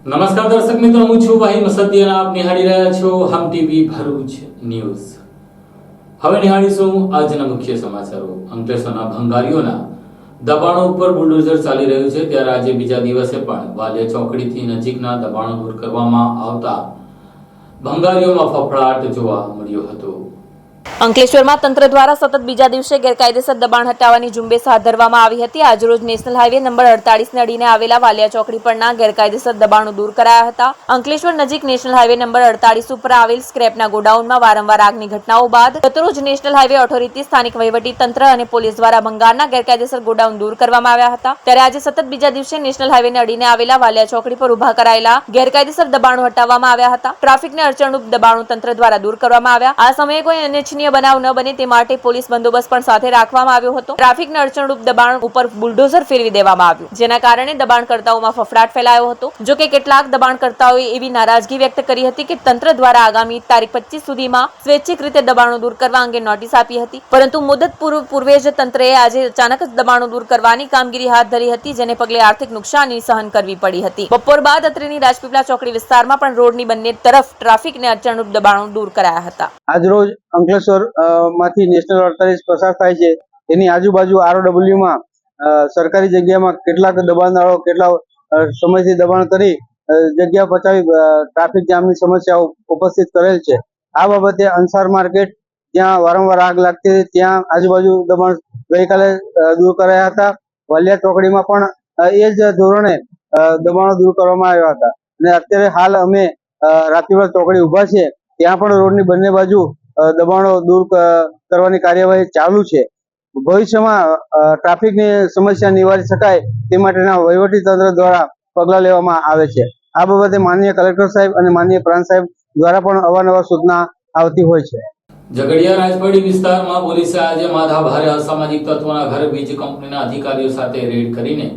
નમસ્કાર દર્શક મિત્રો, હું છું વાહિદ મસદિયા અને આપ નિહાળી રહ્યા છો હમ ટીવી ભરૂચ ન્યૂઝ। હવે નિહાળીશું આજના મુખ્ય સમાચારો। અંકલેશ્વરના ભંગારીઓના દબાણો ઉપર બુલડોઝર ચાલી રહ્યું છે, ત્યારે આજે બીજા દિવસે પણ વાલિયા ચોકડીથી નજીકના દબાણો દૂર કરવામાં આવતા ભંગારીઓમાં ફફડાટ જોવા મળ્યો હતો। અંકલેશ્વરમાં તંત્ર દ્વારા સતત બીજા દિવસે ગેરકાયદેસર દબાણ હટાવવાની ઝુંબેશ હાથ ધરવામાં આવી હતી। આજરોજ નેશનલ હાઈવે નંબર 48 ને અડીને આવેલા વાલિયા ચોકડી પરના ગેરકાયદેસર દબાણો દૂર કરાયા હતા। અંકલેશ્વર નજીક નેશનલ હાઈવે નંબર 48 ઉપર આવેલ સ્ક્રેપના ગોડાઉનમાં વારંવાર આગની ઘટનાઓ બાદ ગતરોજ નેશનલ હાઈવે ઓથોરિટી, સ્થાનિક વહીવટી તંત્ર અને પોલીસ દ્વારા ભંગારના ગેરકાયદેસર ગોડાઉન દૂર કરવામાં આવ્યા હતા। ત્યારે આજે સતત બીજા દિવસે નેશનલ હાઈવેને અડીને આવેલા વાલિયા ચોકડી પર ઉભા કરાયેલા ગેરકાયદેસર દબાણો હટાવવામાં આવ્યા હતા। ટ્રાફિકને અડચણરૂપ દબાણો તંત્ર દ્વારા દૂર કરવામાં આવ્યા। આ સમયે કોઈ અનિચ્છનીય બનાવ ન બને તે માટે પોલીસ બંદોબસ્ત પણ સાથે રાખવામાં આવ્યો હતો। ટ્રાફિકને અડચણરૂપ દબાણ ઉપર બુલડોઝર ફેરવી દેવામાં આવ્યું, જેના કારણે દબાણકર્તાઓમાં ફફડાટ ફેલાયો હતો। જો કે કેટલાક દબાણકર્તાઓએ એવી નારાજગી વ્યક્ત કરી હતી કે તંત્ર દ્વારા આગામી તારીખ 25 સુધીમાં સ્વૈચ્છિક રીતે દબાણો દૂર કરવા અંગે નોટિસ આપી હતી, પરંતુ મુદત પૂર્વે જ તંત્રએ આજે અચાનક જ દબાણો દૂર કરવાની કામગીરી હાથ ધરી હતી, જેને પગલે આર્થિક નુકસાની સહન કરવી પડી હતી। બપોર બાદ અત્રેની રાજપીપળા ચોકડી વિસ્તારમાં પણ રોડની બંને તરફ ટ્રાફિકને અડચણરૂપ દબાણો દૂર કરાયા હતા। આજરોજ અંકલેશ્વર માંથી નેશનલ 48 પસાર થાય છે, એની આજુબાજુ ROW માં સરકારી જગ્યામાં કેટલાક દબાણદારો કેટલા સમયથી દબાણ કરી જગ્યા પચાવી ટ્રાફિક જામની સમસ્યાઓ ઉપસ્થિત કરેલ છે। આ બાબતે અંસાર માર્કેટ, જ્યાં વારંવાર આગ લાગતી હતી, ત્યાં આજુબાજુ દબાણ ગઈકાલે દૂર કરાયા હતા। વાલિયા ચોકડીમાં પણ એ જ ધોરણે દબાણો દૂર કરવામાં આવ્યા હતા અને અત્યારે હાલ અમે રાજપીપળા ચોકડી ઉભા છે, ત્યાં પણ રોડની બંને બાજુ દબાણો દૂર કરવાની કાર્યવાહી ચાલુ છે। ભવિષ્યમાં ટ્રાફિકની સમસ્યા નિવારી શકાય તે માટેના વહીવટી તંત્ર દ્વારા પગલાં લેવામાં આવે છે। આ બાબતે માનનીય કલેક્ટર સાહેબ અને માનનીય પ્રાંત સાહેબ દ્વારા પણ અવારનવાર સૂચના આવતી હોય છે। ઝઘડિયા રાજપડી વિસ્તારમાં પોલીસે આજે માથાભારે અસામાજિક તત્વોના ઘરે વીજ કંપનીના અધિકારીઓ સાથે રેડ કરીને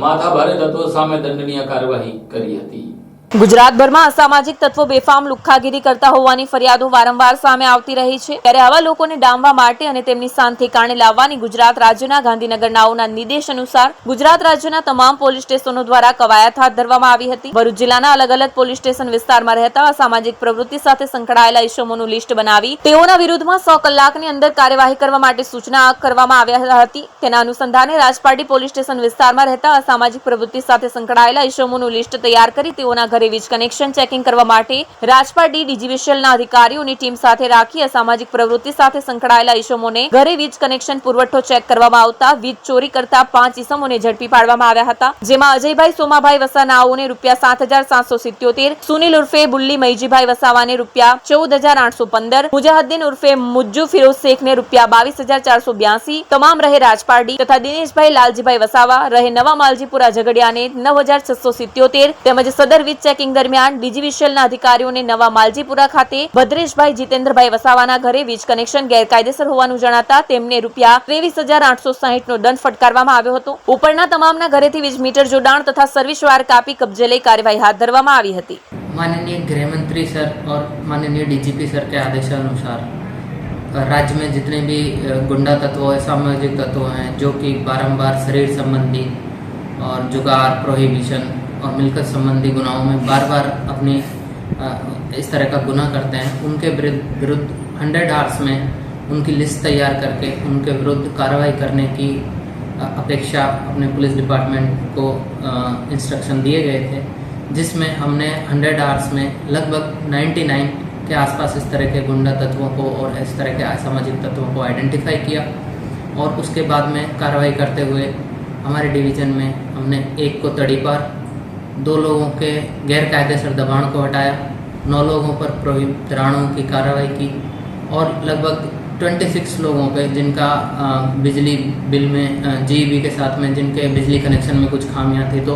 માથાભારે તત્વો સામે દંડનીય કાર્યવાહી કરી હતી। ગુજરાતભરમાં અસામાજિક તત્વો બેફામ લુખ્ખાગીરી કરતા હોવાની ફરિયાદો વારંવાર સામે આવતી રહી છે, ત્યારે આવા લોકોને ડામવા માટે અને તેમની શાંતિ ઠેકાણે લાવવાની ગુજરાત રાજ્યના ગાંધીનગરનાઓના નિર્દેશ અનુસાર ગુજરાત રાજ્યના તમામ પોલીસ સ્ટેશનો દ્વારા કવાયત હાથ ધરવામાં આવી હતી। ભરૂચ જિલ્લાના અલગ અલગ પોલીસ સ્ટેશન વિસ્તારમાં રહેતા અસામાજિક પ્રવૃત્તિ સાથે સંકળાયેલા ઇસમોનું લિસ્ટ બનાવી તેઓના વિરુદ્ધમાં 100 કલાકની અંદર કાર્યવાહી કરવા માટે સૂચના કરવામાં આવી હતી। તેના અનુસંધાને રાજપારડી પોલીસ સ્ટેશન વિસ્તારમાં રહેતા અસામાજિક પ્રવૃત્તિ સાથે સંકળાયેલા ઇસમોનું લિસ્ટ તૈયાર કરી તેઓના ઘરે વીજ કનેક્શન ચેકિંગ કરવા માટે રાજપારડી ડીજીવીસીએલના અધિકારીઓની ટીમ સાથે રાખી અસામાજિક પ્રવૃત્તિ સાથે સંકળાયેલા ઇસમોને ઘરે વીજ કનેક્શન પુરવઠો ચેક કરવામાં આવતા વીજ ચોરી કરતા 5 ઇસમોને ઝડપી પાડવામાં આવ્યા હતા, જેમાં અજયભાઈ સોમાભાઈ વસાનાઓને ₹7,777, સુનિલ ઉર્ફે બુલ્લી મૈજીભાઈ વસાવાને ₹14,815, મુજાહદ્દીન ઉર્ફે મુજ્જુ ફિરોઝ શેખને ₹22,482, તમામ રહે રાજપારડી, તથા દિનેશભાઈ લાલજીભાઈ વસાવા રહે નવા માલજીપુરા ઝઘડિયાને 9,677 તેમજ સદર વીજ ચેકિંગ દરમિયાન ડીજીવીસીએલના અધિકારીઓને નવા માલજીપુરા ખાતે ભદ્રેશભાઈ જીતેન્દ્રભાઈ વસાવાના ઘરે વીજ કનેક્શન ગેરકાયદેસર હોવાનું જણાતા તેમને ₹23,860 નો દંડ ફટકારવામાં આવ્યો હતો। ઉપરના તમામના ઘરેથી વીજ મીટર જોડાણ તથા સર્વિસ વાયર કાપી कब्जे लई कार्यवाही हाथ धरवामां आवी हती। माननीय गृह मंत्री सर और माननीय डीजीपी सर के आदेशानुसार राज्य में जितने भी गुंडा तत्व हैं, सामाजिक तत्व हैं, जो कि बारंबार शरीर संबंधी और जुगार, प्रोहिबिशन और मिलकत संबंधी गुनाहों में बार बार अपनी इस तरह का गुनाह करते हैं, उनके विरुद्ध 100 आवर्स में उनकी लिस्ट तैयार करके उनके विरुद्ध कार्रवाई करने की अपेक्षा अपने पुलिस डिपार्टमेंट को इंस्ट्रक्शन दिए गए थे, जिसमें हमने 100 आवर्स में लगभग 99 के आसपास इस तरह के गुंडा तत्वों को और इस तरह के असामाजिक तत्वों को आइडेंटिफाई किया और उसके बाद में कार्रवाई करते हुए हमारे डिवीज़न में हमने 1 को तड़ीपार, 2 लोगों के गैरकायदेसर दबाण को हटाया, 9 लोगों पर प्रोहिबित की कार्रवाई की और लगभग 26 लोगों पे जिनका बिजली बिल में जीईबी के साथ में जिनके बिजली कनेक्शन में कुछ खामियां थी, तो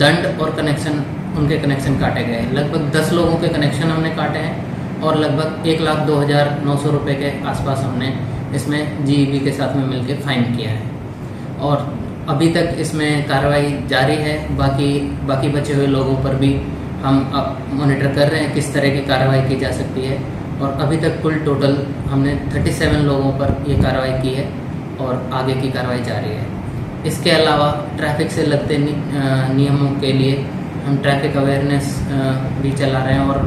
दंड और कनेक्शन उनके कनेक्शन काटे गए। लगभग 10 लोगों के कनेक्शन हमने काटे हैं और लगभग 1,02,900 रुपये के आसपास हमने इसमें जीईबी के साथ में मिलकर फाइन किया है और अभी तक इसमें कार्रवाई जारी है। बाकी बचे हुए लोगों पर भी हम अब मॉनिटर कर रहे हैं किस तरह की कार्रवाई की जा सकती है और अभी तक कुल टोटल हमने 37 लोगों पर ये कार्रवाई की है और आगे की कार्रवाई जारी है। इसके अलावा ट्रैफिक से लगते नियमों के लिए हम ट्रैफिक अवेयरनेस भी चला रहे हैं और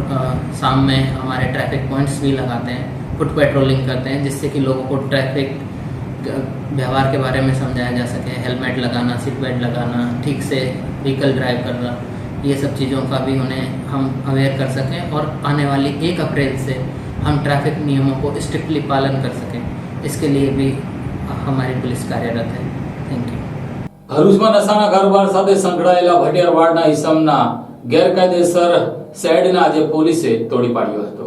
शाम में हमारे ट्रैफिक पॉइंट्स भी लगाते हैं, फुट पेट्रोलिंग करते हैं, जिससे कि लोगों को ट्रैफिक व्यवहार के बारे में समझाया जा सके। हेलमेट लगाना, सीट बेल्ट लगाना, ठीक से व्हीकल ड्राइव करना, ये सब चीज़ों का भी उन्हें हम अवेयर कर सकें और आने वाली 1 अप्रैल से हम ट्रैफिक नियमों को स्ट्रिक्टली पालन कर सकें। इसके लिए भी हमारी पुलिस कार्यरत है। Thank you. ભરૂચમાં નશાના કારોબાર સાથે સંકળાયેલા ભટિયારવાડના ઈસમના ગેરકાયદેસર શેડને આજે પોલીસે તોડી પાડ્યો હતો.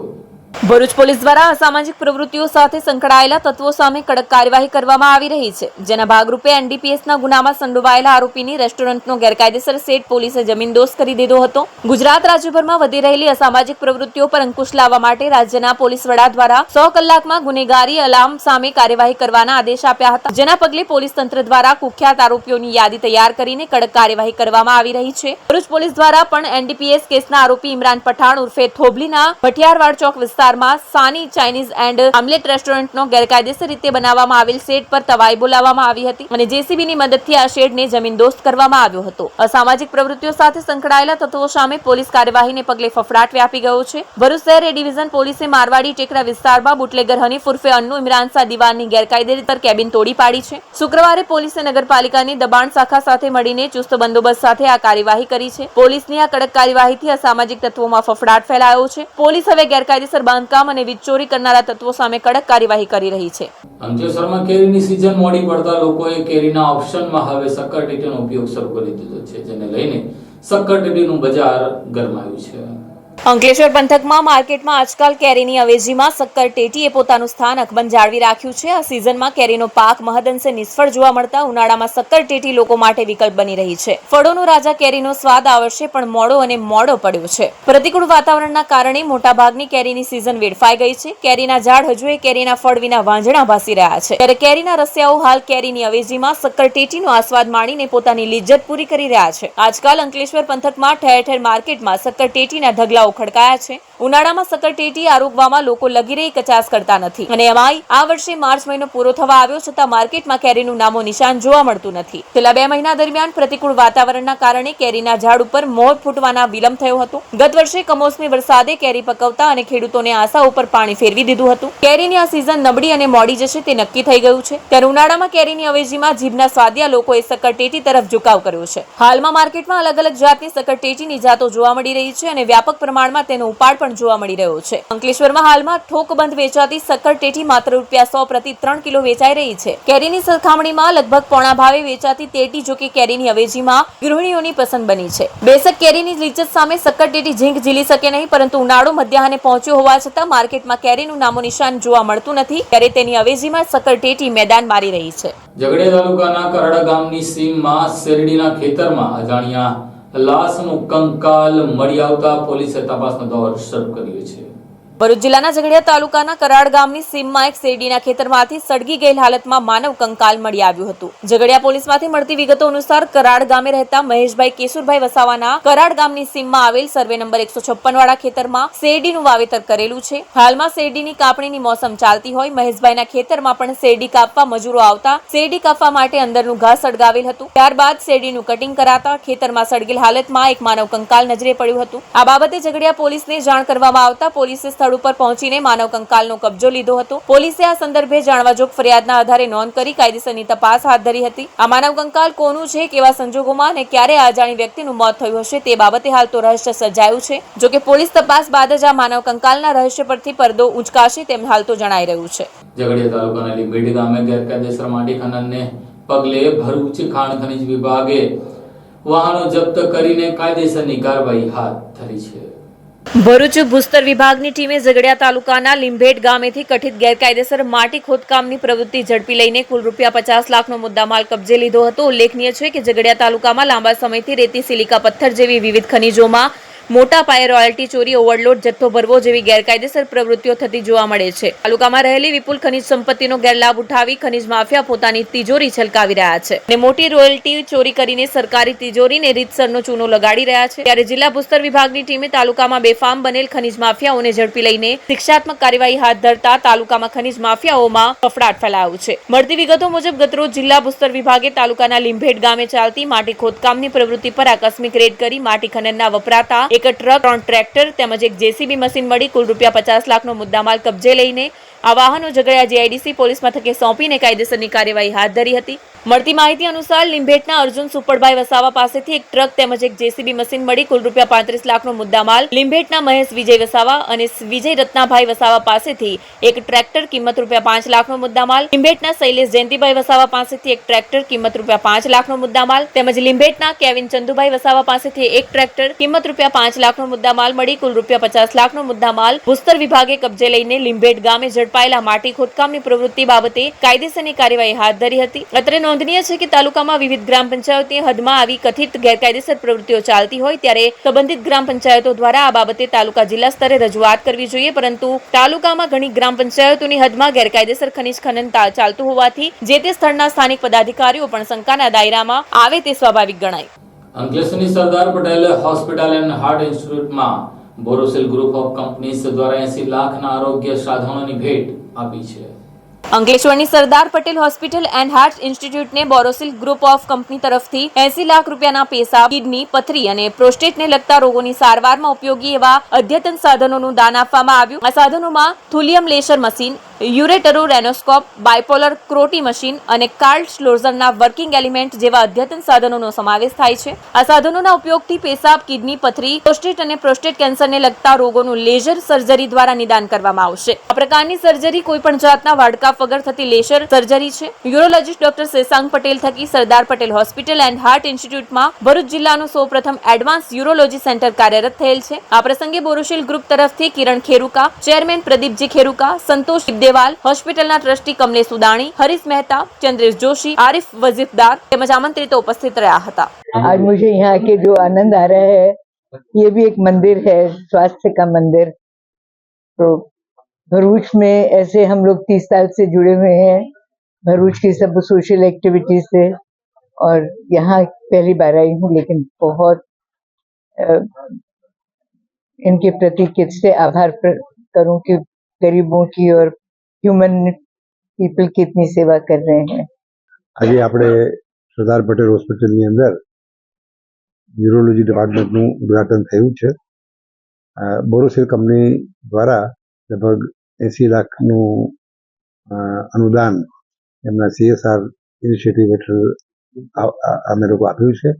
ભરૂચ પોલીસ દ્વારા અસામાજિક પ્રવૃત્તિઓ સાથે સંકળાયેલા તત્વો સામે કડક કાર્યવાહી કરવામાં આવી રહી છે, જેના ભાગરૂપે એનડીપીએસના ગુનામાં સંડોવાયેલા આરોપીની રેસ્ટોરન્ટનો ગેરકાયદેસર સેટ પોલીસે જમીનદોસ્ત કરી દીધો હતો. ગુજરાત રાજ્યભરમાં વધી રહેલી અસામાજિક પ્રવૃત્તિઓ પર અંકુશ લાવવા માટે રાજ્યના પોલીસ વડા દ્વારા 100 કલાકમાં ગુનેગારી અલાર્મ સામે કાર્યવાહી કરવાના આદેશ આપ્યા હતા, જેના પગલે પોલીસ તંત્ર દ્વારા કુખ્યાત આરોપીઓની યાદી તૈયાર કરીને કડક કાર્યવાહી કરવામાં આવી રહી છે. ભરૂચ પોલીસ દ્વારા પણ એનડીપીએસ કેસના આરોપી ઇમરાન પઠાણ ઉર્ફે થોબલીના ભટિયારવાડ ચોક વિસ્તારમાં સાની ચાઇનીઝ એન્ડ આમલેટ રેસ્ટોરન્ટનો ગેરકાયદેસર રીતે બનાવવામાં આવેલ શેડ પર તવાઈ બોલાવવામાં આવી હતી અને જેસીબીની મદદથી આ શેડને જમીનદોસ્ત કરવામાં આવ્યો હતો. અસામાજિક પ્રવૃત્તિઓ સાથે સંકળાયેલા તત્વો સામે પોલીસ કાર્યવાહીને પગલે ફફડાટ વ્યાપી ગયો છે. ભરૂચ શહેર એ ડિવિઝન પોલીસે મારવાડી ટેકરા વિસ્તારમાં બુટલેગર હનીફ ઉર્ફે અન્નુ ઇમરાન શાહ દિવાનની ગેરકાયદેસર કેબિન તોડી પાડી છે. શુક્રવારે પોલીસે નગરપાલિકાની દબાણ શાખા સાથે મળીને ચુસ્ત બંદોબસ્ત સાથે આ કાર્યવાહી કરી છે. પોલીસની આ કડક કાર્યવાહીથી અસામાજિક તત્વોમાં ફફડાટ ફેલાયો છે. પોલીસ હવે ગેરકાયદેસર બાંધકામ અને વીજ ચોરી કરનારા તત્વો સામે કડક કાર્યવાહી કરી રહી છે. અંકલેશ્વરમાં કેરીની સિઝન મોડી પડતા લોકોએ કેરીના ઓપ્શનમાં હવે શક્કરટેટીનો ઉપયોગ શરૂ કરી દીધો છે, જેને લઈને શક્કરટેટીનું બજાર ગરમાયું છે. અંકલેશ્વર પંથકમાં માર્કેટમાં આજકાલ કેરીની અવેજીમાં શક્કરટેટીએ પોતાનું સ્થાન અકબંધ જાળવી રાખ્યું છે. આ સિઝનમાં કેરીનો પાક મહદઅંશે નિષ્ફળ જોવા મળતા ઉનાળામાં શક્કરટેટી લોકો માટે વિકલ્પ બની રહી છે. ફળોનો રાજા કેરીનો સ્વાદ આ વર્ષે પણ મોડો પડ્યો છે. પ્રતિકૂળ વાતાવરણના કારણે મોટાભાગની કેરીની સિઝન વેડફાઈ ગઈ છે. કેરીના ઝાડ હજુએ કેરીના ફળ વિના વાંઝણા ભાસી રહ્યા છે, ત્યારે કેરીના રસિયાઓ હાલ કેરીની અવેજીમાં શક્કરટેટીનો આસ્વાદ માણીને પોતાની લિજ્જત પૂરી કરી રહ્યા છે. આજકાલ અંકલેશ્વર પંથકમાં ઠેર ઠેર માર્કેટમાં શક્કરટેટીના ઢગલાઓ ખડકાયા છે. ઉનાળામાં શક્કરટેટી આરોગવામાં લોકો લગી રહી કચાસ કરતા નથી અને એમાંય આ વર્ષે માર્ચ મહિનો પૂરો થવા આવ્યો છતાં માર્કેટમાં કેરીનું નામો નિશાન જોવા મળતું નથી. છેલ્લા 2 મહિના દરમિયાન પ્રતિકૂળ વાતાવરણના કારણે કેરીના ઝાડ ઉપર મોર ફૂટવાના વિલંબ થયો હતો. ગત વર્ષે કમોસમી વરસાદે કેરી પકવતા અને ખેડૂતોને આશા ઉપર પાણી ફેરવી દીધું હતું. કેરીની આ સિઝન નબળી અને મોડી જશે તે નક્કી થઈ ગયું છે, ત્યારે ઉનાળામાં કેરીની અવેજીમાં જીભના સ્વાદિયા લોકોએ શક્કરટેટી તરફ ઝુકાવ કર્યો છે. હાલમાં માર્કેટમાં અલગ અલગ જાતની શક્કરટેટીની જાતો જોવા મળી રહી છે અને વ્યાપક પ્રમાણમાં તેનો ઉપાડ પણ જોવા મળી રહ્યો છે. અંકલેશ્વરમાં હાલમાં ઠોકબંધ વેચાતી શક્કરટેટી માત્ર ₹100 પ્રતિ 3 કિલો વેચાઈ રહી છે. કેરીની સરખામણીમાં લગભગ પોણા ભાવે વેચાતી તેટી જોકે કેરીની અવેજીમાં ગૃહિણીઓની પસંદ બની છે. બેશક કેરીની લિજ્જત સામે શક્કરટેટી ઝીંક ઝીલી શકે નહીં, પરંતુ ઉનાળો મધ્યાહને પહોંચ્યો હોવા છતાં માર્કેટમાં કેરીનું નામો નિશાન જોવા મળતું નથી, ત્યારે તેની અવેજીમાં શક્કરટેટી મેદાન મારી રહી છે. ઝઘડિયા તાલુકાના કરડા ગામની સીમમાં શેરડીના ખેતરમાં અજાણ્યા લાશનું કંકાલ મળી આવતા પોલીસે તપાસનો દોર શરૂ કર્યો છે. ભરૂચ જિલ્લાના ઝઘડિયા તાલુકાના કરાડ ગામની સીમમાં એક શેરડીના ખેતરમાંથી સળગી ગયેલ હાલતમાં માનવ કંકાલ મળી આવ્યું હતું. ઝઘડિયા પોલીસમાંથી મળતી વિગતો અનુસાર કરાડ ગામે રહેતા મહેશભાઈ કેશુરભાઈ વસાવાના કરાડ ગામની સીમમાં આવેલ સર્વે નંબર 156 વાળા ખેતરમાં શેરડીનું વાવેતર કરેલું છે. હાલમાં શેરડીની કાપણીની મોસમ ચાલતી હોય મહેશભાઈના ખેતરમાં પણ શેરડી કાપવા મજૂરો આવતા શેરડી કાપવા માટે અંદરનું ઘાસ સળગાવેલ હતું. ત્યારબાદ શેરડીનું કટિંગ કરાતા ખેતરમાં સળગેલ હાલતમાં એક માનવ કંકાલ નજરે પડ્યું હતું. આ બાબતે ઝઘડિયા પોલીસને જાણ કરવામાં આવતા પોલીસે સ્થળ ઉપર પહોંચીને માનવ કંકાલનો કબજો લીધો હતો. પોલીસે આ સંદર્ભે જાણવાજોગ ફરિયાદના આધારે નોંધ કરી કાયદેસરની તપાસ હાથ ધરી હતી. આ માનવ કંકાલ કોનું છે, કેવા સંજોગોમાં અને ક્યારે આ અજાણી વ્યક્તિનું મોત થયું હશે તે બાબતે હાલ તો રહસ્ય સર્જાયું છે. જોકે પોલીસ તપાસ બાદ જ આ માનવ કંકાલના રહસ્ય પરથી પડદો ઉંચકાશે તેમ હાલ તો જણાઈ રહ્યું છે. ઝઘડિયા તાલુકાના લીંબેડી ગામે ગેરકાયદેસર માટી ખનનને પગલે ભરૂચ ખાણ ખનીજ વિભાગે વાહનો જપ્ત કરીને કાયદેસરની કાર્યવાહી હાથ ધરી છે. ભરૂચ ભૂસ્તર વિભાગની ટીમે ઝઘડિયા તાલુકાના લીંભેટ ગામેથી કથિત ગેરકાયદેસર માટી ખોદકામની પ્રવૃત્તિ ઝડપી લઈને કુલ ₹50 લાખનો મુદ્દામાલ કબજે લીધો હતો. ઉલ્લેખનીય છે કે ઝઘડિયા તાલુકામાં લાંબા સમયથી રેતી સિલિકા પથ્થર જેવી વિવિધ ખનીજોમાં મોટા પાયે રોયલ્ટી ચોરી, ઓવરલોડ જથ્થો ભરવો જેવી ગેરકાયદેસર પ્રવૃત્તિઓ થતી જોવા મળે છે. તાલુકામાં રહેલી વિપુલ ખનિજ સંપત્તિનો ગેરલાભ ઉઠાવી ખનિજ માફિયા પોતાની તિજોરી છલકાવી રહ્યા છે અને મોટી રોયલ્ટી ચોરી કરીને સરકારી તિજોરીને રીતસરનો ચૂનો લગાડી રહ્યા છે. ત્યારે જિલ્લા ભૂસ્તર વિભાગની ટીમે તાલુકામાં બેફામ બનેલ ખનિજ માફિયાઓને ઝડપી લઈને શિક્ષાત્મક કાર્યવાહી હાથ ધરતા તાલુકામાં ખનિજ માફિયાઓમાં ફફડાટ ફેલાયો છે. મળતી વિગતો મુજબ ગતરોજ જિલ્લા ભૂસ્તર વિભાગે તાલુકાના લીંભેટ ગામે ચાલતી માટી ખોદકામની પ્રવૃત્તિ પર આકસ્મિક રેડ કરી માટી ખનનના વપરાતા એક ટ્રક, 3 ટ્રેક્ટર તેમજ એક જેસીબી મશીન મળી કુલ ₹50 લાખનો મુદ્દામાલ કબજે લઈને આ વાહનો ઝઘડિયા જીઆઈડીસી પોલીસ મથકે સોંપીને કાયદેસરની કાર્યવાહી હાથ ધરી હતી. મળતી માહિતી અનુસાર લીંભેટના અર્જુન સુપરભાઈ વસાવા પાસેથી એક ટ્રક તેમજ એક જેસીબી મશીન મળી કુલ ₹35 લાખનો મુદ્દામાલ, લીંભેટના મહેશ વિજય વસાવા અને વિજય રત્નાભાઈ વસાવા પાસેથી એક ટ્રેક્ટર કિંમત ₹5 લાખનો મુદ્દામાલ, લીંભેટના શૈલેષ જયંતિભાઈ વસાવા પાસેથી એક ટ્રેક્ટર કિંમત ₹5 લાખનો મુદ્દામાલ તેમજ લીંભેટના કેવિન ચંદુભાઈ વસાવા પાસેથી એક ટ્રેક્ટર કિંમત ₹5 લાખનો મુદ્દામાલ મળી કુલ ₹50 લાખનો મુદ્દામાલ ભૂસ્તર વિભાગે કબજે લઈને લીંભેટ ગામે ઝડપાયેલા માટી ખોદકામની પ્રવૃત્તિ બાબતે કાયદેસરની કાર્યવાહી હાથ ધરી હતી. અત્રે નોંધનીય છે કે તાલુકામાં વિવિધ ગ્રામ પંચાયતની હદમાં આવી કથિત ગેરકાયદેસર પ્રવૃત્તિઓ ચાલતી હોય ત્યારે સંબંધિત ગ્રામ પંચાયતો દ્વારા આ બાબતે તાલુકા જિલ્લા સ્તરે રજૂઆત કરવી જોઈએ, પરંતુ તાલુકામાં ઘણી ગ્રામ પંચાયતોની હદમાં ગેરકાયદેસર ખનિજ ખનન ચાલતું હોવાથી જે તે સ્થળના સ્થાનિક પદાધિકારીઓ પણ શંકાના દાયરામાં આવે તે સ્વાભાવિક ગણાય. અંકલેશ્વરની Sardar Patel hospital and heart ઇન્સ્ટિટ્યૂટમાં બોરોસિલ ગ્રુપ ઓફ કંપનીઝ દ્વારા 80 લાખના આરોગ્ય સાધનોની ભેટ આપી છે. અંકલેશ્વરની Sardar Patel hospital and heart ઇન્સ્ટિટ્યૂટને બોરોસિલ ગ્રુપ ઓફ કંપની તરફથી 80 લાખ રૂપિયાના પેશાબ, કિડની, પથરી અને પ્રોસ્ટેટને લગતા રોગોની સારવારમાં ઉપયોગી એવા અદ્યતન સાધનોનું દાન આપવામાં આવ્યું. આ સાધનોમાં થુલિયમ લેસર મશીન, યુરેટરો રેનોસ્કોપ, બાયપોલર ક્રોટી મશીન અને કાર્લ શ્લોઝરના વર્કિંગ એલિમેન્ટ જેવા અદ્યતન સાધનોનો સમાવેશ થાય છે. આ સાધનોના ઉપયોગથી પેશાબ, કિડની, પથરી, પ્રોસ્ટેટ અને પ્રોસ્ટેટ કેન્સરને લગતા રોગોનું લેઝર સર્જરી દ્વારા નિદાન કરવામાં આવશે. આ પ્રકારની સર્જરી કોઈપણ જાતના વાડકાપ વગર થતી લેસર સર્જરી છે. યુરોલોજીસ્ટ ડોક્ટર શશાંક પટેલ થકી Sardar Patel hospital and heart ઇન્સ્ટિટ્યૂટમાં ભરૂચ જિલ્લાનું સૌપ્રથમ એડવાન્સ યુરોલોજી સેન્ટર કાર્યરત થયેલ છે. આ પ્રસંગે બોરોસિલ ગ્રુપ તરફથી કિરણ ખેરુકા, ચેરમેન પ્રદીપજી ખેરુકા, સંતોષ દેવાલ, હોસ્પિટલના ટ્રસ્ટી કમલેશ ઉદાણી, हरीश मेहता, चंद्रेश जोशी, आरिफ वजीफदार તેમજ આમંત્રિતો ઉપસ્થિત રહ્યા હતા. आज मुझे यहाँ के जो आनंद आ रहा है, ये भी एक मंदिर है, स्वास्थ्य का मंदिर. तो भरूच में ऐसे हम लोग 30 साल से जुड़े हुए हैं, भरूच की सब सोशल एक्टिविटीज से, और यहाँ पहली बार आई हूँ, लेकिन बहुत इनके प्रति किससे आभार करूँ कि गरीबों की और ह्यूमन पीपल की इतनी सेवा कर रहे हैं. આજે આપણે સરદાર પટેલ હોસ્પિટલની અંદર યુરોલોજી ડિપાર્ટમેન્ટનું ઉદ્ઘાટન થયું છે. બોરોસિલ કંપની દ્વારા લગભગ 80 લાખનું અનુદાન એમના CSR ઇનિશિયેટિવ હેઠળ અમે લોકો આપ્યું છે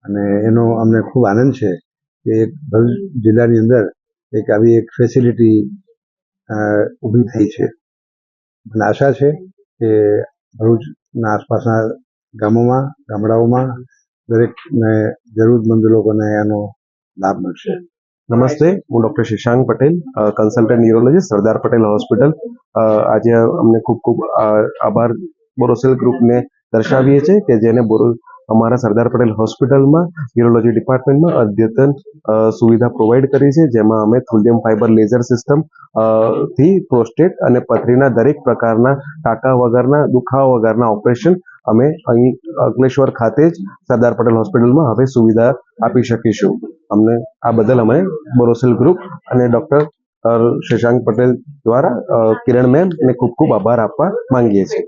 અને એનો અમને ખૂબ આનંદ છે કે ભરૂચ જિલ્લાની અંદર એક આવી એક ફેસિલિટી ઊભી થઈ છે. મને આશા છે કે ભરૂચના આસપાસના ગામોમાં, ગામડાઓમાં દરેકને જરૂરતમંદ લોકોને એનો લાભ મળશે. નમસ્તે, હું doctor Shashank Patel, consultant neurologist, સરદાર પટેલ હોસ્પિટલ. આજે અમને ખૂબ ખૂબ આભાર બોરોસિલ ગ્રુપને દર્શાવીએ છીએ કે જેને અમારા સરદાર પટેલ હોસ્પિટલમાં ન્યુરોલોજી ડિપાર્ટમેન્ટમાં અદ્યતન સુવિધા પ્રોવાઈડ કરી છે, જેમાં અમે થુલિયમ ફાઇબર લેઝર સિસ્ટમ થી પ્રોસ્ટેટ અને પથરીના દરેક પ્રકારના ટાંકા વગરના, દુખાવા વગરના ઓપરેશન અમે અહીં અંકલેશ્વર ખાતે જ સરદાર પટેલ હોસ્પિટલમાં હવે સુવિધા આપી શકીશું. અમને આ બદલ અમે બોરોસિલ ગ્રુપ અને ડૉક્ટર શશાંક પટેલ દ્વારા કિરણ મેમ ને ખૂબ ખૂબ આભાર આપવા માંગીએ છીએ.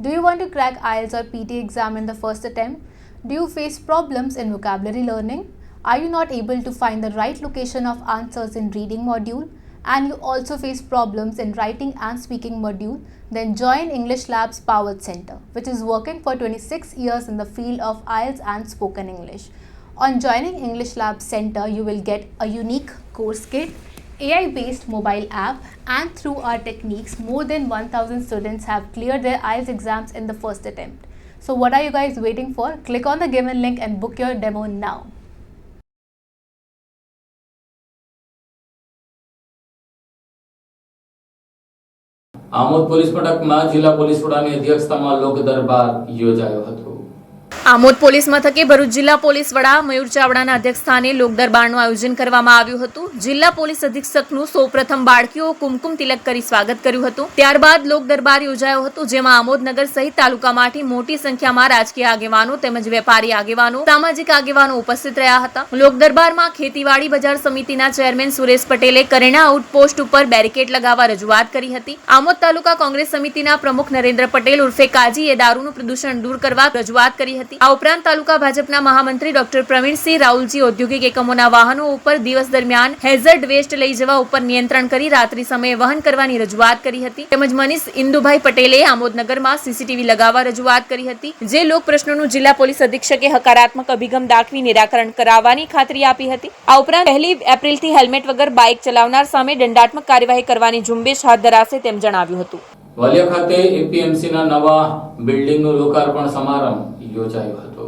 Do you want to crack IELTS or PT exam in the first attempt? Do you face problems in vocabulary learning? Are you not able to find the right location of answers in reading module? And you also face problems in writing and speaking module? Then join English Lab's Powered Center, which is working for 26 years in the field of IELTS and spoken English. On joining English Lab Center, you will get a unique course kit, AI-based mobile app, and through our techniques, more than 1000 students have cleared their IELTS exams in the first attempt. So what are you guys waiting for? Click on the given link and book your demo now. Amod police મથકમાં જિલ્લા police વડાની અધ્યક્ષતામાં લોક દરબાર યોજાયો હતો. Amod police મથકે ભરૂચ જિલ્લા police વડા મયુર ચાવડાના અધ્યક્ષસ્થાને લોક દરબારનું આયોજન કરવામાં આવ્યું હતું. જિલ્લા પોલીસ અધિક્ષકનું સૌપ્રથમ બાળકીઓ કુમકુમ તિલક કરી સ્વાગત કર્યું હતું. ત્યારબાદ લોક દરબાર યોજાયો હતો, જેમાં આમોદ નગર સહિત તાલુકામાંથી મોટી સંખ્યામાં રાજકીય આગેવાનો તેમજ વેપારી આગેવાનો, સામાજિક આગેવાનો ઉપસ્થિત રહ્યા હતા. લોક દરબારમાં ખેતીવાડી બજાર સમિતિના ચેરમેન સુરેશ પટેલે કરેણા આઉટપોસ્ટ ઉપર બેરિકેડ લગાવવા રજૂઆત કરી હતી. આમોદ તાલુકા કોંગ્રેસ સમિતિના પ્રમુખ નરેન્દ્ર પટેલ ઉર્ફે કાજીએ દારૂનું પ્રદૂષણ દૂર કરવા રજૂઆત કરી હતી. આ ઉપરાંત તાલુકા ભાજપના મહામંત્રી ડોક્ટર પ્રવીણસિંહ રાહુલજી ઔદ્યોગિક એકમોના વાહનો ઉપર દિવસ દરમિયાન હેઝર્ડ વેસ્ટ લઈ જવા ઉપર નિયંત્રણ કરી રાત્રિ સમયે વહન કરવાની રજૂઆત કરી હતી. તેમજ મનીષ ઇન્દુભાઈ પટેલે આમોદનગરમાં સીસીટીવી લગાવવા રજૂઆત કરી હતી. જે લોક પ્રશ્નોનું જિલ્લા પોલીસ અધિક્ષકે હકારાત્મક અભિગમ દાખવી નિરાકરણ કરાવવાની ખાતરી આપી હતી. આ ઉપરાંત 1 એપ્રિલથી હેલ્મેટ વગર બાઇક ચલાવનાર સામે દંડાત્મક કાર્યવાહી કરવાની ઝુંબેશ હાથ ધરાશે તેમ જણાવ્યું હતું. વાલિયા ખાતે એપીએમસીના નવા બિલ્ડિંગનું લોકાર્પણ સમારંભ યોજાયો હતો.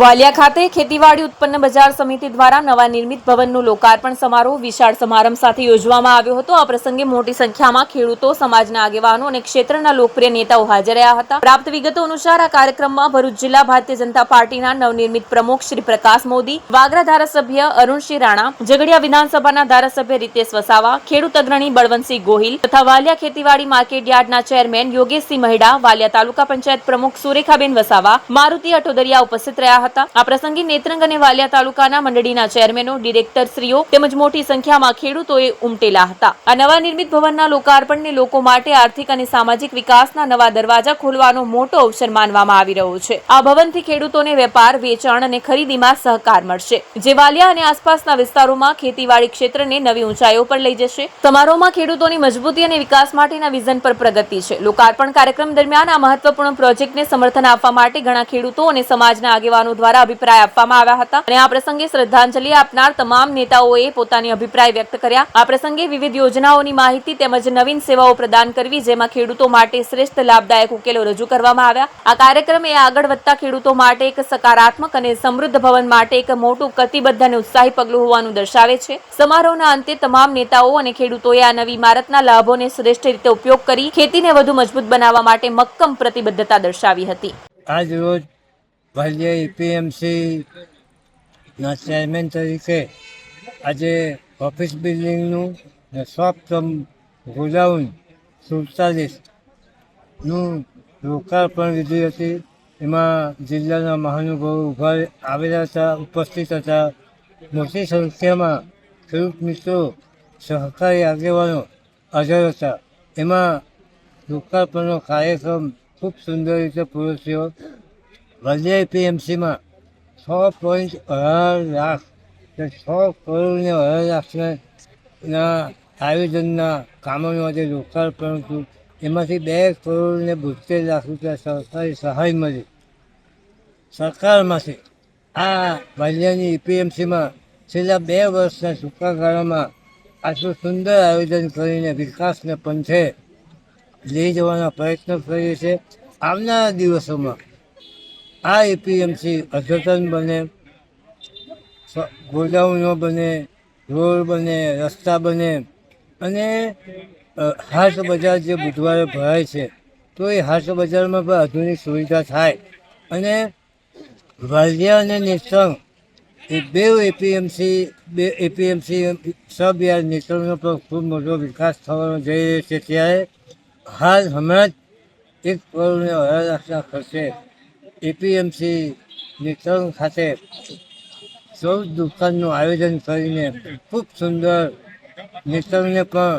વાલિયા ખાતે ખેતીવાડી ઉત્પન્ન બજાર સમિતિ દ્વારા નવા નિર્મિત ભવનનું લોકાર્પણ સમારોહ વિશાળ સમારંભ સાથે યોજવામાં આવ્યો હતો. આ પ્રસંગે મોટી સંખ્યામાં ખેડૂતો, સમાજના આગેવાનો અને ક્ષેત્રના લોકપ્રિય નેતાઓ હાજર રહ્યા હતા. પ્રાપ્ત વિગતો અનુસાર આ કાર્યક્રમમાં ભરૂચ જિલ્લા ભારતીય જનતા પાર્ટીના નવનિર્મિત પ્રમુખ શ્રી પ્રકાશ મોદી, વાગરા ધારાસભ્ય અરુણસિંહ રાણા, ઝઘડિયા વિધાનસભાના ધારાસભ્ય રીતેશ વસાવા, ખેડૂત અગ્રણી બળવંતસિંહ ગોહિલ તથા વાલિયા ખેતીવાડી માર્કેટ યાર્ડના ચેરમેન યોગેશસિંહ મહેડા, વાલિયા તાલુકા પંચાયત પ્રમુખ સુરેખાબેન વસાવા, મારુતિ અટોદરિયા ઉપસ્થિત રહ્યા હતા. આ પ્રસંગે નેત્રંગ અને વાલિયા તાલુકાના મંડળીના ચેરમેનો, ડિરેક્ટરશ્રીઓ તેમજ મોટી સંખ્યામાં ખેડૂતોએ ઉમટેલા હતા. આ નવા નિર્મિત ભવનના લોકાર્પણને લોકો માટે આર્થિક અને સામાજિક વિકાસના નવા દરવાજા ખોલવાનો મોટો અવસર માનવામાં આવી રહ્યો છે. આ ભવનથી ખેડૂતોને વેપાર, વેચાણ અને ખરીદીમાં સહકાર મળશે, જે વાલિયા અને આસપાસના વિસ્તારોમાં ખેતીવાડી ક્ષેત્રને નવી ઊંચાઈઓ પર લઈ જશે. સમારોહમાં ખેડૂતોની મજબૂતી અને વિકાસ માટેના વિઝન પર પ્રગતિ છે. લોકાર્પણ કાર્યક્રમ દરમિયાન આ મહત્વપૂર્ણ પ્રોજેક્ટને સમર્થન આપવા માટે ઘણા ખેડૂતો અને સમાજના આગેવાનો દ્વારા અભિપ્રાય આપવામાં આવ્યા હતા અને આ પ્રસંગે શ્રદ્ધાંજલિ આપનાર તમામ નેતાઓએ પોતાની અભિપ્રાય વ્યક્ત કર્યા. આ પ્રસંગે વિવિધ યોજનાઓની માહિતી તેમજ નવીન સેવાઓ પ્રદાન કરવી, જેમાં ખેડૂતો માટે શ્રેષ્ઠ લાભદાયક ઉકેલો રજૂ કરવામાં આવ્યા. આ કાર્યક્રમ એ આગળ વધતા ખેડૂતો માટે એક સકારાત્મક અને સમૃદ્ધ ભવન માટે એક મોટું કટિબદ્ધ અને ઉત્સાહી પગલું હોવાનું દર્શાવે છે. સમારોહના અંતે તમામ નેતાઓ અને ખેડૂતોએ આ નવી ઇમારતના લાભોને શ્રેષ્ઠ રીતે ઉપયોગ કરી ખેતીને વધુ મજબૂત બનાવવા માટે મક્કમ પ્રતિબદ્ધતા દર્શાવી હતી. આજ રોજ વાલિયા એપીએમસીના ચેરમેન તરીકે આજે ઓફિસ બિલ્ડિંગનું શોપ ગોડાઉન 47નું લોકાર્પણ વિધિ હતી. એમાં જિલ્લાના મહાનુભાવો ઉભા આવેલા હતા, ઉપસ્થિત હતા. મોટી સંખ્યામાં ખેડૂત મિત્રો, સહકારી આગેવાનો હાજર હતા. એમાં લોકાર્પણનો કાર્યક્રમ ખૂબ સુંદર રીતે પૂરો થયો. વાલિયા એપીએમસીમાં 6.18 લાખ 6 કરોડ ને 18 લાખના આયોજનના કામોનું આજે લોકાર્પણ હતું. એમાંથી 2 કરોડ ને 72 લાખ રૂપિયા સરકારી સહાય મળી. સરકારમાંથી આ વાલિયાની એપીએમસીમાં છેલ્લા 2 વર્ષના ટૂંકા ગાળામાં આટલું સુંદર આયોજન કરીને વિકાસને પંથે લઈ જવાના પ્રયત્ન કરીએ છીએ. આવનારા દિવસોમાં આ એપીએમસી અદ્યતન બને, ગોડાઉનો બને, રોડ બને, રસ્તા બને અને હાટ બજાર જે બુધવારે ભરાય છે તો એ હાટ બજારમાં પણ આધુનિક સુવિધા થાય અને વાલિયા અને નેત્રંગ એ બે એપીએમસી સબ યાર્ડ નેત્રંગનો પણ ખૂબ મોટો વિકાસ થવાનો જઈ રહ્યો છે. ત્યારે હાલ હમણાં જ 1 કરોડ ને 18 લાખના ખર્ચે એપીએમસી નેત્રંગ ખાતે 14 દુકાનનું આયોજન કરીને ખૂબ સુંદર નેત્રંગને પણ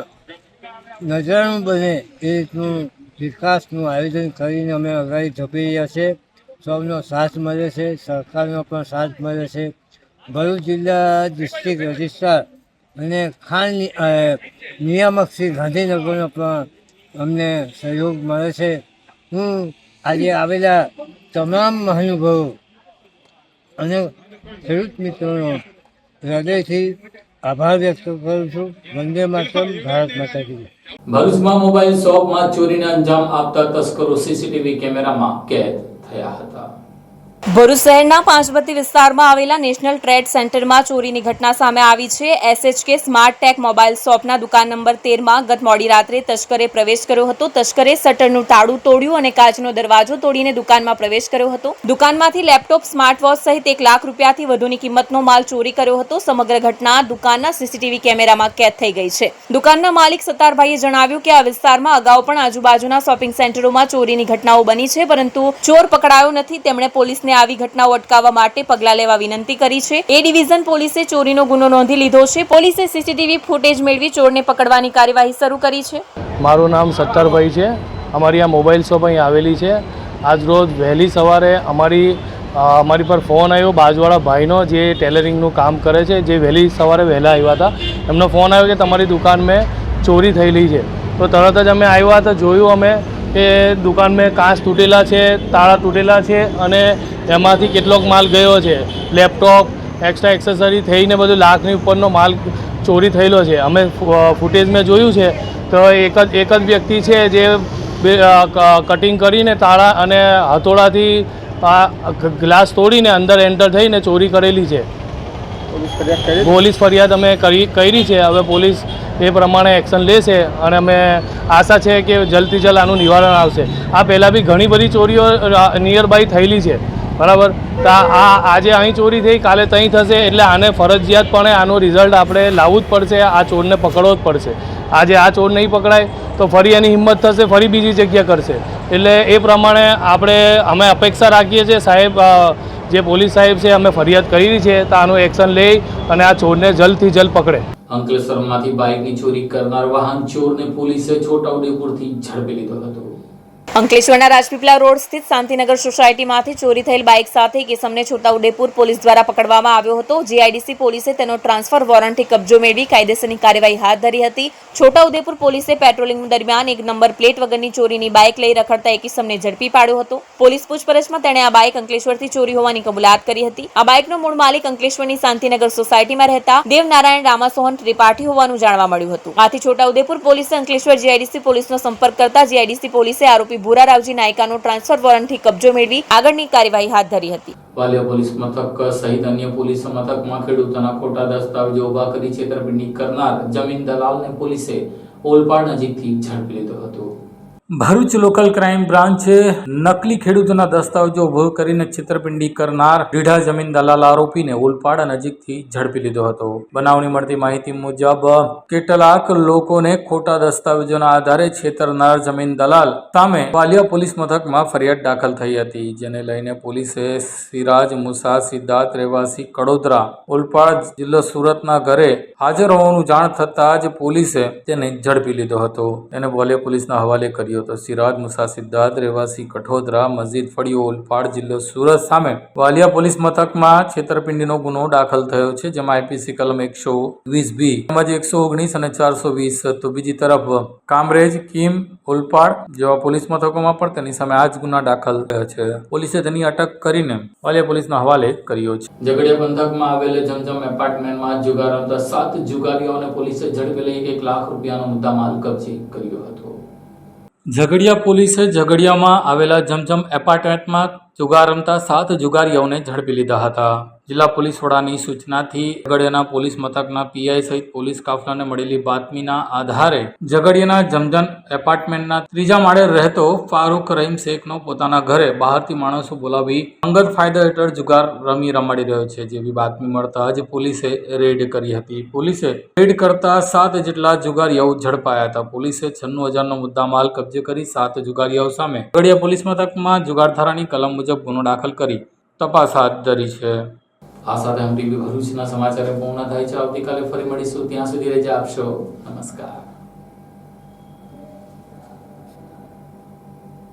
નજરાણું બને એ રીતનું વિકાસનું આયોજન કરીને અમે આગળ ધપી રહ્યા છે. સૌનો સાથ મળે છે, સરકારનો પણ સાથ મળે છે. ભરૂચ જિલ્લા ડિસ્ટ્રિક્ટ રજિસ્ટ્રાર અને ખાણ નિયામક શ્રી ગાંધીનગરનો પણ અમને સહયોગ મળે છે. હું આજે આવેલા તમામ મહાનુભાવો અને ખેડૂત મિત્રોનો હૃદયથી આભાર વ્યક્ત કરું છું. વંદે માતરમ, ભારત માતા કી જય. ભરૂચમાં મોબાઈલ શોપમાં ચોરીને અંજામ આપતા તસ્કરો સીસીટીવી કેમેરામાં કેદ થયા હતા. ભરૂચ શહેરના પાંચબત્તી વિસ્તારમાં આવેલા નેશનલ ટ્રેડ સેન્ટરમાં ચોરીની ઘટના સામે આવી છે. SHK સ્માર્ટ ટેક મોબાઈલ શોપના દુકાન નંબર 13માં ગત મોડી રાત્રે તસ્કરે પ્રવેશ કર્યો હતો. તસ્કરે શટરનું તાળું તોડ્યું અને કાચનો દરવાજો તોડીને દુકાનમાં પ્રવેશ કર્યો હતો. દુકાનમાંથી લેપટોપ, સ્માર્ટ વોચ સહિત 1 લાખ રૂપિયાથી વધુની કિંમતનો માલ ચોરી કર્યો હતો. સમગ્ર ઘટના દુકાનના સીસીટીવી કેમેરામાં કેદ થઈ ગઈ છે. દુકાનના માલિક સત્તારભાઈએ જણાવ્યું કે આ વિસ્તારમાં અગાઉ પણ આજુબાજુના શોપિંગ સેન્ટરોમાં ચોરીની ઘટનાઓ બની છે, પરંતુ ચોર પકડાયો નથી. તેમણે પોલીસને આવી ઘટનાઓ અટકાવવા માટે પગલાં લેવા વિનંતી કરી છે. એ ડિવિઝન પોલીસે ચોરીનો ગુનો નોંધી લીધો છે. પોલીસે સીસીટીવી ફૂટેજ મેળવી ચોરને પકડવાની કાર્યવાહી શરૂ કરી છે. મારું નામ સત્તરભાઈ છે. અમારી આ મોબાઈલ શોપ અહીં આવેલી છે. આજ રોજ વહેલી સવારે અમારી પર ફોન આવ્યો બાજુવાળા ભાઈનો, જે ટેલરિંગનું કામ કરે છે, જે વહેલી સવારે વહેલા આવ્યા હતા. એમનો ફોન આવ્યો કે તમારી દુકાનમાં ચોરી થયેલી છે. તો તરત જ અમે આવ્યા તો જોયું અમે કે દુકાનમાં કાચ તૂટેલા છે, તાળા તૂટેલા છે અને એમાંથી કેટલોક માલ ગયો છે. લેપટોપ, એક્સ્ટ્રા એક્સેસરી થઈને બધું લાખની ઉપરનો માલ ચોરી થયેલો છે. અમે ફૂટેજમાં જોયું છે તો એક જ વ્યક્તિ છે જે કટિંગ કરીને તાળા અને હથોડાથી ગ્લાસ તોડીને અંદર એન્ટર થઈને ચોરી કરેલી છે. પોલીસ ફરિયાદ અમે કરી છે. હવે પોલીસ એ પ્રમાણે એક્શન લેશે અને અમે આશા છે કે જલ્દથી જલ્દ આનું નિવારણ આવશે. આ પહેલાં બી ઘણી બધી ચોરીઓ નિયર બાય થયેલી છે, બરાબર. તો આજે અહીં ચોરી થઈ, કાલે ત્યાં થશે, એટલે આને ફરજિયાતપણે આનું રિઝલ્ટ આપણે લાવવું જ પડશે. આ ચોરને પકડવો જ પડશે. આજે આ ચોર નહીં પકડાય તો ફરી એની હિંમત થશે, ફરી બીજી જગ્યા કરશે. એટલે એ પ્રમાણે અમે અપેક્ષા રાખીએ છીએ સાહેબ, જે પોલીસ સાહેબ છે, અમે ફરિયાદ કરી છે તો આનું એક્શન લે અને આ ચોરને જલ્દથી જલ્દ પકડે. અંકલેશ્વરમાંથી બાઇકની ચોરી કરનાર વાહન ચોરને પોલીસે છોટાઉદેપુરથી ઝડપી લીધો હતો. અંકલેશ્વરના રાજપીપળા રોડ સ્થિત શાંતિનગર સોસાયટીમાંથી ચોરી થયેલ બાઇક સાથે એક ઇસમને છોટાઉદેપુર પોલીસ દ્વારા પકડવામાં આવ્યો હતો. GIDC પોલીસે તેનો ટ્રાન્સફર વોરંટથી કબજો મેળવી કાયદેસરની કાર્યવાહી હાથ ધરી હતી. છોટાઉદેપુર પોલીસે પેટ્રોલિંગ દરમિયાન એક નંબર પ્લેટ વગરની ચોરીની બાઇક લઈ રખડતા એક ઇસમને ઝડપી પાડ્યો હતો. પોલીસ પૂછપરછમાં તેણે આ બાઇક અંકલેશ્વરથી ચોરી હોવાની કબૂલાત કરી હતી. આ બાઇકનો મૂળ માલિક અંકલેશ્વરની શાંતિનગર સોસાયટીમાં રહેતા દેવનારાયણ રામાસોહન ત્રિપાઠી હોવાનું જાણવા મળ્યું હતું. આથી છોટાઉદેપુર પોલીસે અંકલેશ્વર GIDC પોલીસનો સંપર્ક કરતા GIDC પોલીસે આરોપી ભૂરા રાવજી નાયકાનો ટ્રાન્સફર વોરંટથી કબજો મેળવી આગળની કાર્યવાહી હાથ ધરી હતી. વાલિયા પોલીસ મથક સહિત અન્ય પોલીસ મથકમાં ખેડૂતોના ખોટા દસ્તાવેજો ઉભા કરી છેતરપિંડી કરનાર જમીન દલાલને પોલીસે ઓલપાડ નજીકથી ઝડપી લીધો હતો. ભરૂચ લોકલ ક્રાઇમ બ્રાન્ચે નકલી ખેડૂતોના દસ્તાવેજો ઉભો કરીને છેતરપિંડી કરનાર રીઢા જમીન દલાલ આરોપીને ઓલપાડ નજીકથી ઝડપી લીધો હતો. બનાવની મળતી માહિતી મુજબ કેટલાક લોકોને ખોટા દસ્તાવેજોના આધારે છેતરનાર જમીન દલાલ સામે વાલિયા પોલીસ મથકમાં ફરિયાદ દાખલ થઈ હતી, જેને લઈને પોલીસે સિરાજ મુસા સિદ્ધાર્થ રહેવાસી કડોદરા ઓલપાડ જિલ્લો સુરતના ઘરે હાજર હોવાનું જાણ થતાં જ પોલીસે તેને ઝડપી લીધો હતો. તેને વાલિયા પોલીસના હવાલે કર્યો. સિરાજ મુસા સિદ્ધાર્થ રહેવાસી કઠોદરા મસ્જિદ ફળિયો ઓલપાડ જિલ્લો સુરત સામે વાલિયા પોલીસ મથકમાં છેતરપિંડીનો ગુનો દાખલ થયો છે, જેમાં IPC કલમ 120B તેમજ 119 અને 420. તો બીજી તરફ કામરેજ, કીમ, ઓલપાડ જેવા પોલીસ મથકોમાં પણ તેની સામે આ જ ગુના દાખલ થયો છે. પોલીસે તેની અટક કરીને વાલિયા પોલીસના હવાલે કર્યો છે. ઝઘડિયા પંથકમાં આવેલ જમજમ એપાર્ટમેન્ટમાં જુગાર રમતા 7 જુગારીઓને પોલીસે ઝડપી લઈ 1 લાખ રૂપિયાનો મુદ્દામાલ કબજે કર્યો હતો. ઝઘડિયા પોલીસે ઝઘડિયામાં આવેલા જમજમ એપાર્ટમેન્ટમાં જુગાર રમતા 7 જુગારીઓને ઝડપી લીધા હતા. જિલ્લા પોલીસ વડાની સૂચનાથી ઝઘડિયાના પોલીસ મથકના PI સહિત પોલીસ કાફલાને મળેલી બાતમીના આધારે ઝઘડિયાના જમજમ એપાર્ટમેન્ટના 3જા માળે રહેતો ફારૂક રહીમ શેખનો પોતાના ઘરે બહારથી માણસો બોલાવી અંગત ફાયદા હેઠળ જુગાર રમાડી રહ્યો છે, જેવી બાતમી મળતા જ પોલીસે રેડ કરી હતી. પોલીસે રેડ કરતા 7 જેટલા જુગારીઓ ઝડપાયા હતા. પોલીસે 96,000નો મુદ્દામાલ કબજે કરી 7 જુગારીઓ સામે ઝઘડિયા પોલીસ મથકમાં જુગારધારાની કલમ મુજબ ગુનો દાખલ કરી તપાસ હાથ ધરી છે. આ સાથે MTV ભરૂચના સમાચાર પૂર્ણ થાય છે. આવતીકાલે ફરી મળીશું. ત્યાં સુધી રજા આપશો. નમસ્કાર.